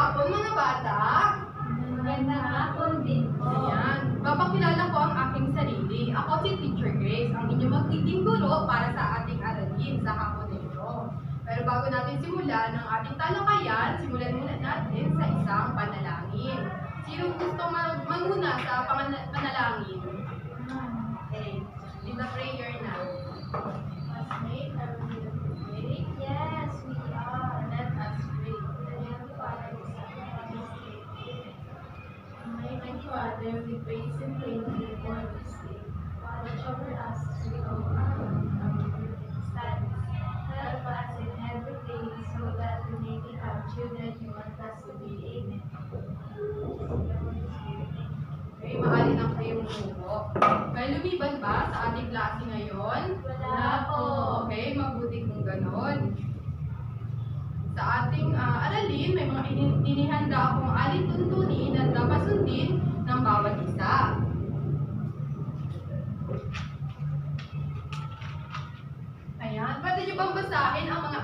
hapon mga bata. Magandang hapon din po. Ayan. Papakilala ko ang aking sarili. Ako si Teacher Grace, ang inyong magiging guro para sa ating aralin sa hapon na ito. Pero bago natin simulan ang ating talakayan, simulan muna natin sa isang panalangin. Sino gusto manguna sa panalangin? Okay. In the prayer na. Classmate, are we ready? Yes, we are. Let us pray. Almighty Father, we praise and praise you for this day. Watch over us as we go on our studies. Help us in everything so that we may become children you want us to be. Amen. Okay, mahalin ang kayong guro. May lumiban ba sa ating klase ngayon? Wala po. Okay, mabuti kung ganon. Sa ating aralin, may mga inihanda akong alituntunin na dapat sundin ng bawat isa. Ayan, pwede nyo bang basahin ang mga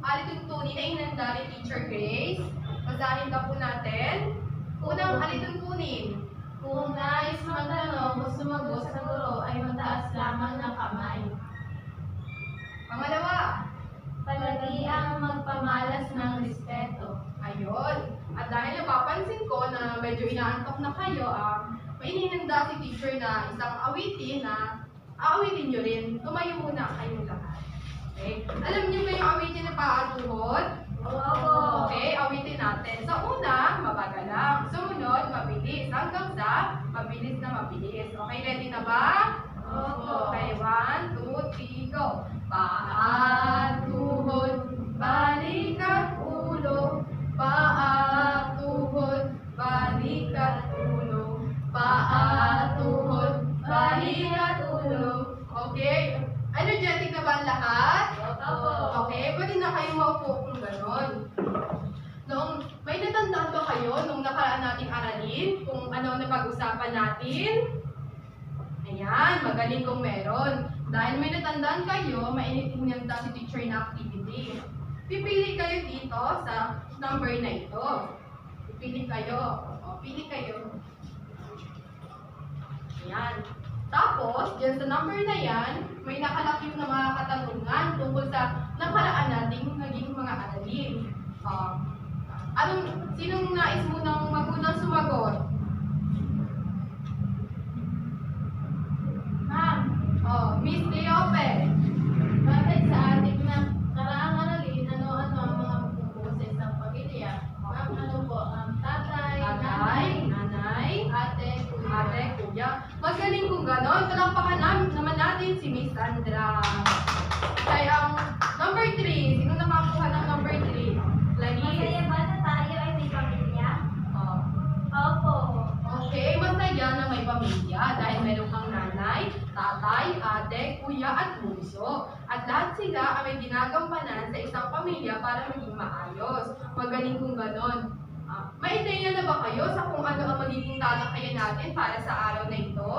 alituntunin na inihanda ni Teacher Grace? Basahin ka po natin. Unang alituntunin. Kung nais magtanong o sumagot sa guro ay mataas lamang ng kamay. Pangalawa. Palagiang magpamalas ng respeto. Ayun. At dahil napapansin ko na medyo inaantok na kayo, may ininanda si teacher na isang awitin na aawitin nyo rin. Tumayo muna kayong lahat. Okay? Alam niyo ba yung awitin na paatuhod? Opo. Okay, awitin natin. Sa una, mabagal lang. Sumunod, mabilis. Hanggang sa mabilis na mabilis. Okay, ready na ba? Opo. Okay, 1, 2, 3, go. Paa, tuhod, balikat, ulo. Paa, tuhod, balikat, ulo. Paa, tuhod, balikat, ulo. Okay? Energetic na ba ang lahat? Opo. Okay, pwede na kayo maupo kung gano'n. May natandaan ba kayo nung nakaraan nating aralin kung ano na pag-usapan natin? Ayan, magaling kung meron. Dahil may natandaan kayo, mainit-inyan si teacher na activity. Pipili kayo dito sa number na ito. Pipili kayo. O, pili kayo. Ayan. Tapos, dyan sa number na yan, may nakalakip na mga katanungan tungkol sa nakaraan nating naging mga aralin. Sinong nais munang magunang sumagot? Ma'am, Miss Leope. bakit sa ating nakaraang aralin, ano-ano ang mga bumubuo sa isang pamilya? Ma'am, ano po? Tatay, Nanay, ate, ate, kuya. Magaling kung gano'n. Palakpakan naman natin si Miss Sandra. Kaya ang number 3. Sino nakakuha ng number 3? Clarice. ba na tayo ay may pamilya? Oh. Opo. Okay, masaya na may pamilya dahil meron kang nanay, tatay, ate, kuya at bunso. At lahat sila ay may ginagampanan sa isang pamilya para maging maayos. Magaling kung ganon. May ideya na ba kayo sa kung ano ang magiging talakayan natin para sa araw na ito?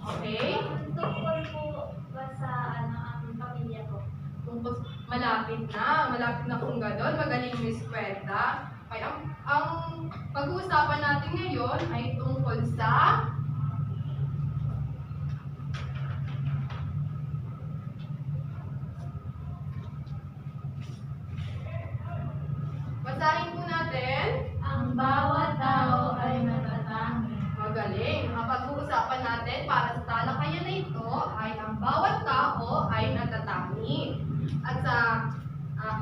Okay? Tungkol po ba sa ang pamilya ko? Tungkol malapit na kung ganon. Magaling Miss Kwenta. Kaya ang pag-uusapan natin ngayon ay tungkol sa basahin po natin. Ang bawat tao ay natatangi. Magaling. Ang pag-uusapan natin para sa talakayan na ito ay ang bawat tao ay natatangi. At sa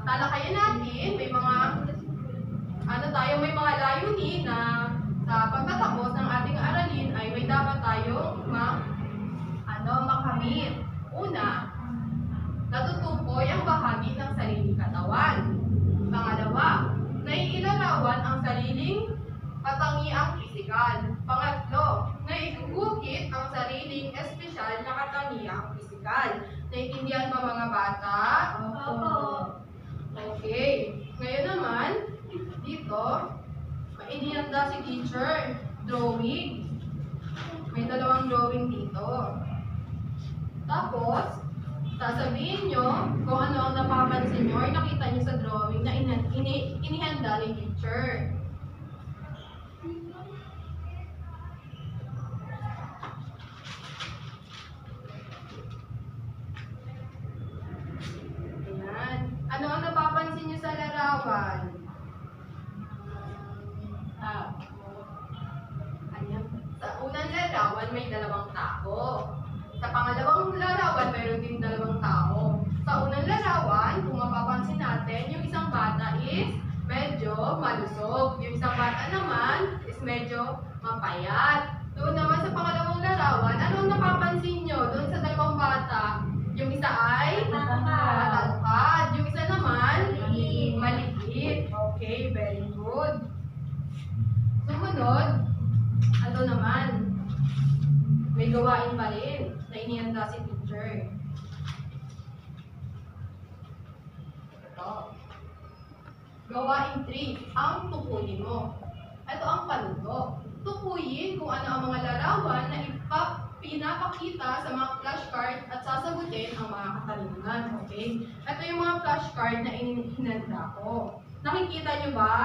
talakayan natin, may mga may mga layunin na sa pagtatapos ng ating aralin ay may dapat tayong makamit. Una, natutukoy ang bahagi ng sariling katawan. Pangalawa, naiilarawan ang sariling katangiang pisikal. Pangatlo, naigugukit ang sariling espesyal na katangiang pisikal. Naiintindihan ba mga bata? Opo. Okay. Ngayon naman, dito, mainihanda si teacher, drawing. May dalawang drawing dito. Tapos, sasabihin nyo kung ano ang napapansin nyo or nakita nyo sa drawing na itatanda ni teacher. Ayan. Ano ang napapansin niyo sa larawan? Ayan. Sa unang larawan, may dalawang tao. Sa pangalawang larawan, mayroon din dalawang tao. Sa unang larawan, kung mapapansin natin, yung isang bata is medyo malusog. Yung isang bata naman is medyo mapayat. Doon naman sa pangalawang larawan, ano ang napapansin nyo doon sa dalawang bata? Yung isa ay matangkad. Yung isa naman, maliit. Okay, very good. Sumunod, ano naman? May gawain pa rin na inihanda si teacher. Ito. Gawain 3, ang tukuyin mo. Ito ang panuto. Tukuyin kung ano ang mga larawan na pinapakita sa mga flashcard at sasagutin ang mga katanungan. Okay? Ito yung mga flashcard na inihanda ko. Nakikita nyo ba?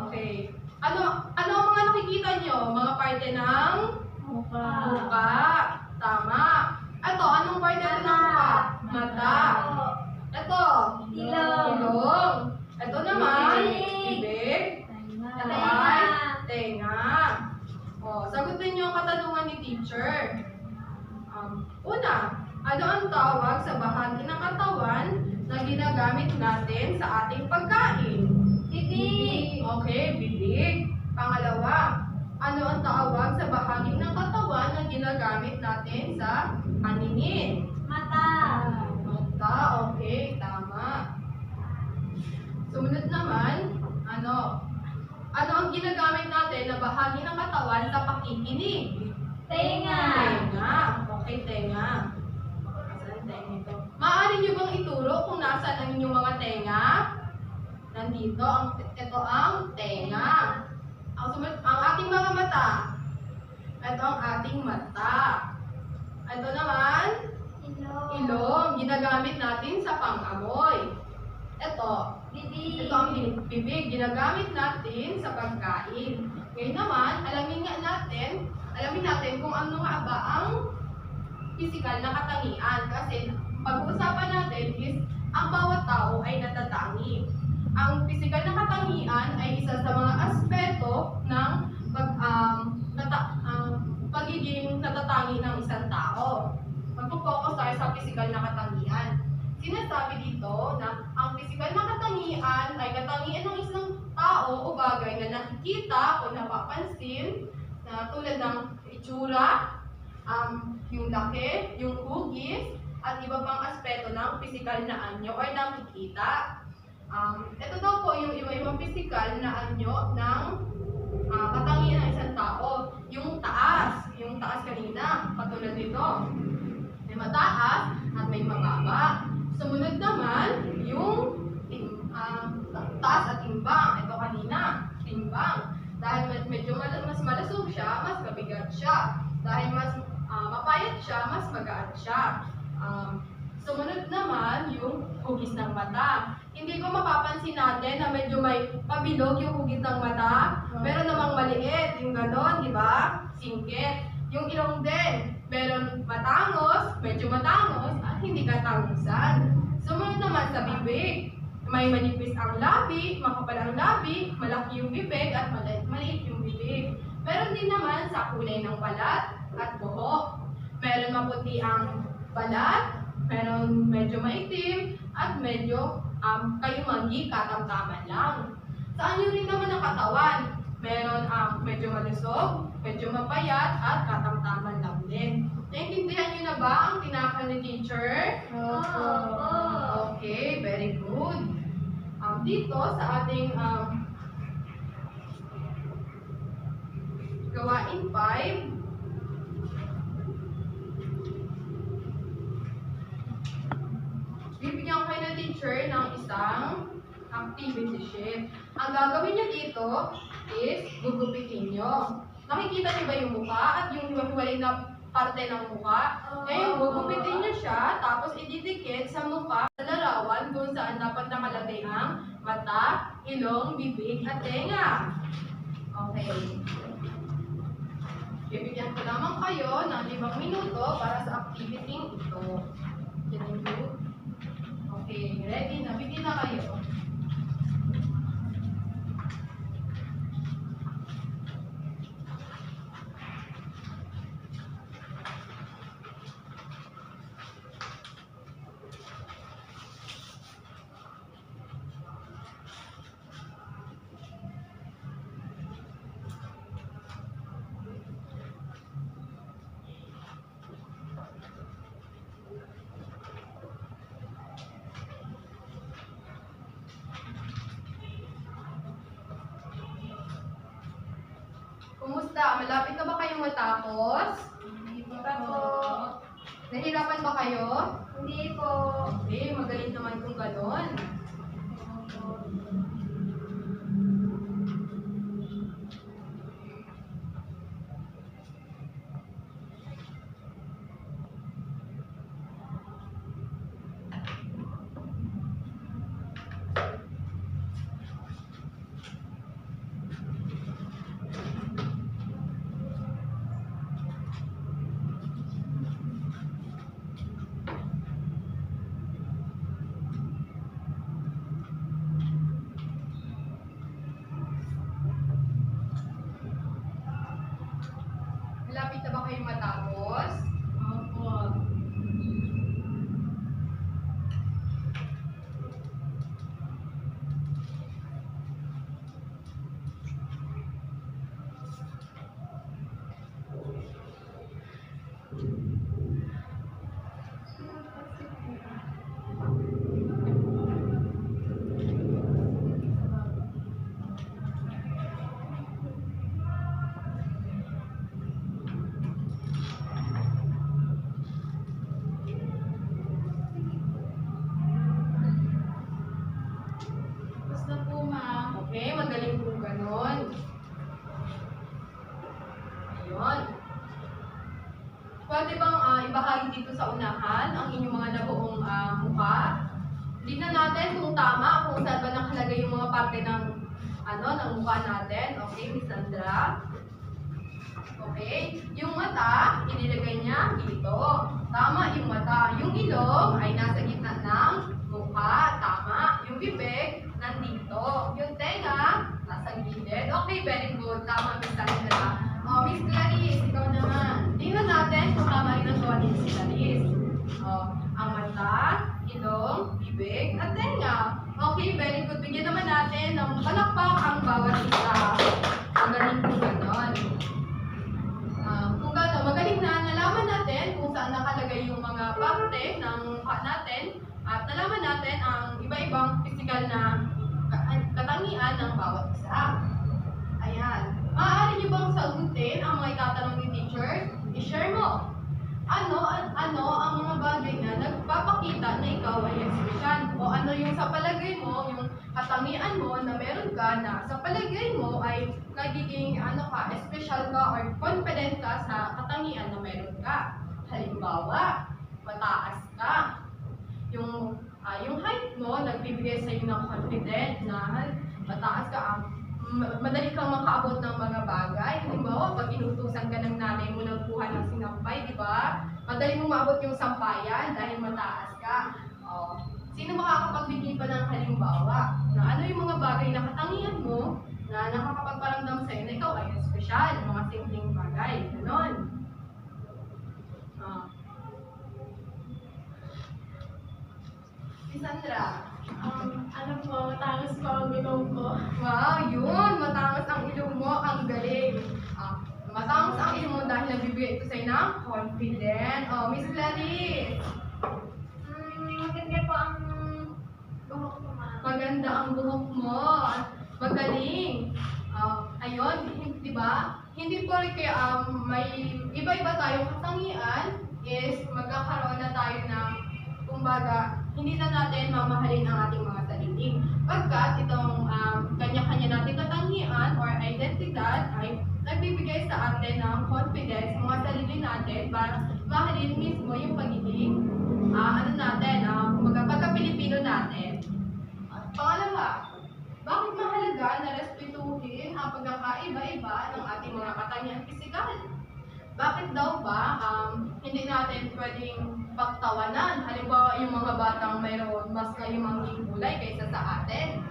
Okay. Ano ang mga nakikita nyo? Mga parte ng muka. Tama. Ito, anong parte ng muka? Mata. Ito, ilong. Ito naman, bibig. Ito ay tenga. O, sagutin nyo ang katanungan ni teacher. Una, ano ang tawag sa bahagi ng katawan na ginagamit natin sa ating pagkain? Bibig. Okay, bibig. Pangalawa, ano ang tawag sa bahagi ng katawan na ginagamit natin sa paningin? Mata. Mata, okay, tama. Sumunod naman, ano? Ano ang ginagamit natin na bahagi ng katawan sa pakikinig? Tenga. Tenga. Okay, tenga. Saan tenga ito? Maaari niyo bang ituro kung nasaan ang inyong mga tenga? Nandito, ito ang tenga. Ang ating mga mata. Ito ang ating mata. Ito naman, ilong. Ginagamit natin sa pang-amoy. Ito, Bibig. ito ang bibig. Ginagamit natin sa pagkain. Ngayon naman, alamin natin kung ano nga ba ang physical na katangian. Kasi pag-uusapan natin is, ang bawat tao ay natatangi. Ang physical na katangian ay isa sa mga aspeto ng pagiging natatangi ng isang tao. Magpo-focus tayo sa physical na katangian. Sinasabi dito na ang physical na katangian ay katangian ng isang tao o bagay na nakikita o napapansin na tulad ng itsura, yung laki, yung hugis, at iba pang aspeto ng physical na anyo or nakikita. Ito daw po yung iba-ibang physical na anyo ng katangian ng isang tao. Yung taas kanina, katulad nito. May mataas at may mababa. Sumunod naman, yung taas at timbang. Ito kanina, timbang. Dahil medyo mas malusog siya, mas mabigat siya. Dahil mas mapayat siya, mas magaan siya. Sumunod naman, yung hugis ng mata. Hindi ko mapapansin natin na medyo may pabilog yung hugis ng mata. Meron namang maliit, yung ganon, di ba? Singkit. Yung ilong din, meron matangos, medyo matangos, at hindi katangusan. Sumunod naman sa bibig. May manipis ang labi, makapal ang labi, malaki yung bibig, at maliit yung bibig. Meron din naman sa kulay ng balat at buhok. Meron maputi ang balat, meron medyo maitim, at medyo kayumagi, katamtaman lang. Sa anyo rin naman ang katawan. Meron medyo malusog, medyo mapayat, at katamtaman lang din. Naintindihan niyo na ba ang tinakal ni teacher? Okay, very good. Dito sa ating gawain 5, bibigyan ko kayo ng teacher ng isang activity sheet. Ang gagawin niyo dito is gugupitin niyo. Nakikita niyo ba yung mukha at yung hiwalay na parte ng mukha? Ngayon, gugupitin niyo siya, tapos ididikit sa mukha sa larawan kung saan dapat nakalagay ang mata, ilong, bibig, at tenga. Okay. Bibigyan ko naman kayo ng 5 minuto para sa activity ito. Thank you. Okay, ready na. Bigyan na kayo. Kumusta? Malapit na ba kayong matapos? Hindi pa po. Nahirapan ba kayo? Hindi po. Okay, magaling naman kung ganon. Malapit na ba kayong matapos? Opo. Basta po, ma'am. Okay, magaling kung ganon. Ayun. Pwede bang ibahagi dito sa unahan ang inyong mga nabuong mukha? Tingnan natin kung tama, kung saan ba nakalagay yung mga parte ng ng mukha natin. Okay, Miss Sandra. Okay, yung mata, inilagay niya dito. Tama yung mata. Yung ilong ay nasa gitna ng mukha. Tama. Yung bibig, nandito. Yung tenga, nasa gilid. Okay, very good. Tama, Miss Sandra. Miss Clarice, ikaw naman. Tingnan natin kung tama rin ang gawa ni Miss Clarice. Ang mata, ilong, bibig, at tenga. Okay, very good. Bigyan naman natin ng palakpak ang bawat isa. Magaling kung ganon. Kung gano'n, magaling na nalaman natin kung saan nakalagay yung mga parte ng mukha natin at nalaman natin ang iba-ibang physical na katangian ng bawat isa. Ayan. Maaari niyo bang sagutin ang mga itatanong ni teacher? I-share mo. Ano ang mga bagay na nagpapakita na ikaw ay espesyal? O ano yung sa palagay mo, yung katangian mo na meron ka na sa palagay mo ay nagiging espesyal ka or confident ka sa katangian na meron ka. Halimbawa, mataas ka. Yung height mo nagbibigay sa iyo ng confident na mataas ka. Madali kang makaabot ng mga bagay. Halimbawa, pag inutusan ka ng nanay mo ng kuha ng sinampay, di ba? Madali mong maabot yung sampayan dahil mataas ka. Sino makakapagbigay pa ng halimbawa na ano yung mga bagay na katangian mo na nakakapagparamdam sa'yo na ikaw ay espesyal, mga simpleng bagay. Ganon. Si Sandra. Ano po, matalas po ang ilong ko. Wow, yun! Matangos ang ilong mo, ang galing. Matangos ang ilong mo dahil nagbibigay ito sa'yo ng confident. Miss Clarice. Maganda po ang buhok ko, ma'am. Maganda ang buhok mo. Magaling. Ayun, di ba? Hindi po rin kaya may iba-iba tayong katangian is magkakaroon na tayo ng, kumbaga, hindi na natin mamahalin ang ating mga sarili. Pagkat itong kanya-kanya nating katangian or identidad ay nagbibigay sa atin ng confidence sa mga sarili natin para mahalin mismo yung pagiging kumbaga pagka-Pilipino natin. At pangalawa, bakit pagkakaiba-iba ng ating mga katangiang pisikal. Bakit daw ba hindi natin pwedeng pagtawanan? Halimbawa, yung mga batang mayroon mas kayumanging kulay kaysa sa atin.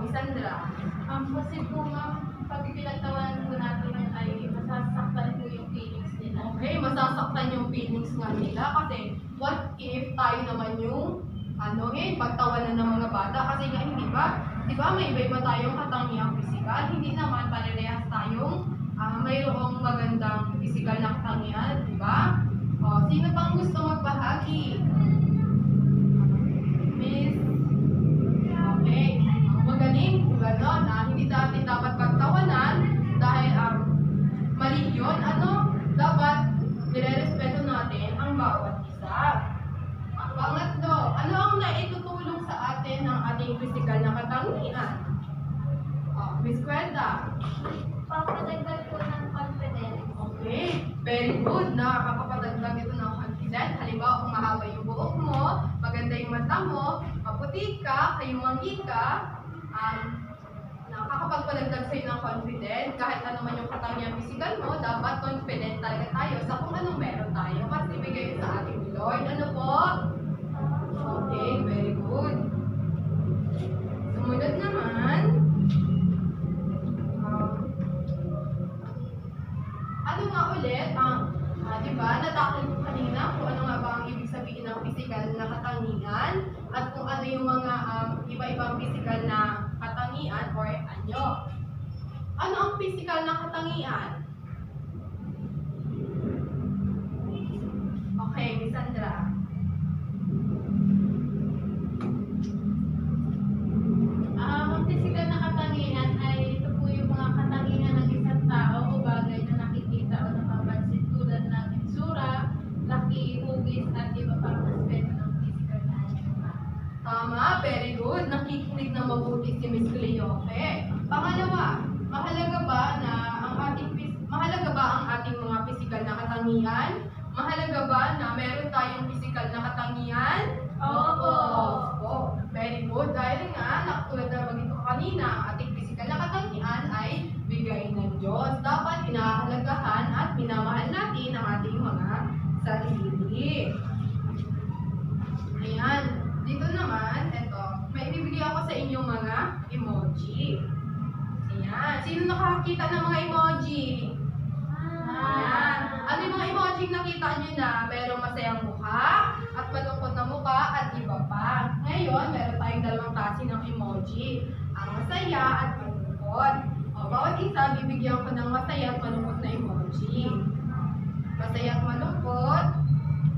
Miss Sandra. Kasi po ma'am, pag pinagtawanan po natin yun ay masasaktan po yung feelings nila. Okay, masasaktan yung feelings nga nila kasi what if tayo naman yung pagtawanan ng mga bata kasi nga hindi ba? Di ba may iba-iba tayong katangiang pisikal? Hindi naman parehas tayong mayroong magandang pisikal na katangian, di ba? Sino pang gusto magbahagi? Miss? Okay. Magaling kung gano'n hindi natin dapat pagtawanan dahil mali yun. Dapat nire-respeto natin ang bawat isa. Pangatlo, ano ang naitutulong sa atin ng ating pisikal na katangian? Miss Kwenta. Papadagdag po ng confidence. Okay, very good. Nakakapadagdag ito ng confidence. Halimbawa, kung mahaba yung buhok mo, maganda yung mata mo, maputi ka, kayumanggi ka, nakakapagpadagdag sa'yo ng confidence. Kahit ano man yung katangiang pisikal mo, dapat confident talaga tayo sa kung anong meron tayo. Kasi bigay sa ating Lord. Ano po? Okay, very good. Sumunod naman. Ano nga ulit di ba, natakot ko kanina kung ano nga ba ang ibig sabihin ng physical na katangian at kung ano yung mga iba-ibang physical na katangian or anyo. Ano ang physical na katangian? Okay, Miss Sandra. Ang physical na katangian ay ito po yung mga katangian ng isang tao o bagay na nakikita o napapansin tulad ng itsura, laki, hugis, at iba pang aspeto ng physical na animal. Tama, very good. Nakikinig na mabuti si Miss Cleope. Pangalawa, mahalaga ba ang ating mga physical na katangian? Mahalaga ba na meron tayong physical na katangian? Opo. Opo. Very good. Dahil nga, tulad na bagito kanina, ang ating physical na katangian ay bigay ng Diyos. Dapat pinahalagahan at minamahal natin ang ating mga sarili. Ayan. Dito naman, may ibibigay ako sa inyong mga emoji. Ayan. Sino nakakita ng mga emoji? Ayan. Ano yung mga emoji nakita nyo na merong masayang mukha at malungkot na mukha at iba pa. Ngayon, meron tayong dalawang klase ng emoji. Ang masaya at malungkot. Bawat isa, bibigyan ko ng masaya at malungkot na emoji. Masaya at malungkot.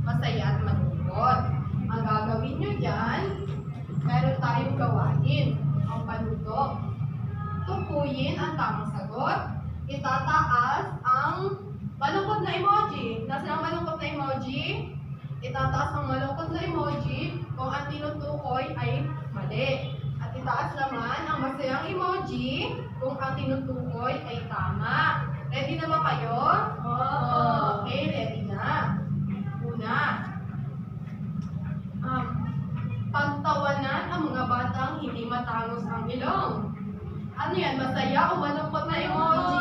Masaya at malungkot. Ang gagawin nyo dyan, meron tayong gawain. Ang panutok. Tukuyin ang tamang sagot. Itataas ang malungkot na emoji. Nasaan ang malungkot na emoji? Itataas ang malungkot na emoji kung ang tinutukoy ay mali. At itaas naman ang masayang emoji kung ang tinutukoy ay tama. Ready na ba kayo? Okay, ready na. Una, pagtawanan ang mga batang hindi matangos ang ilong. Ano yan? Masaya o malungkot na emoji?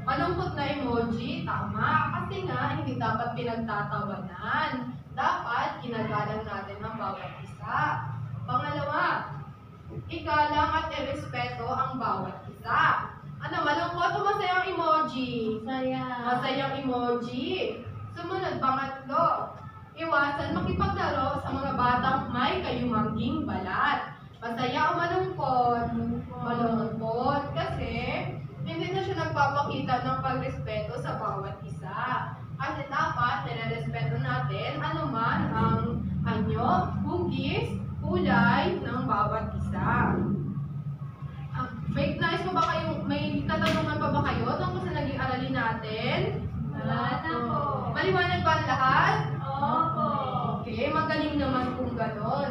Malungkot na emoji, tama. Kasi nga, hindi dapat pinagtatawanan. Dapat, kinagalang natin ang bawat isa. Pangalawa, igalang at irespeto ang bawat isa. Ano, malungkot o masayang emoji? Masayang emoji. Sumunod, pangatlo, iwasan makipaglaro sa mga batang may kayumangging balat. Masaya o malungkot? Malungkot. Kasi, hindi na siya nagpapakita ng pagrespeto sa bawat isa. Kasi dapat, nire-respeto natin anuman ang anyo, hugis, kulay ng bawat isa. May tatanungan pa ba kayo tungkol sa naging aralin natin? Wala na po. Maliwanag ba ang lahat? Opo. Okay, magaling naman kung ganon.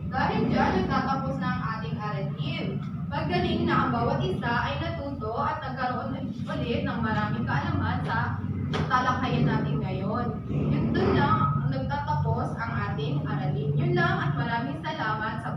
Dahil dyan, nagtatapos na ang ating aralin. Magaling na ang bawat isa ay natuto at nagkaroon ulit ng maraming kaalaman sa talakayan natin ngayon. Yun doon lang nagtatapos ang ating aralin. Yun lang at maraming salamat sa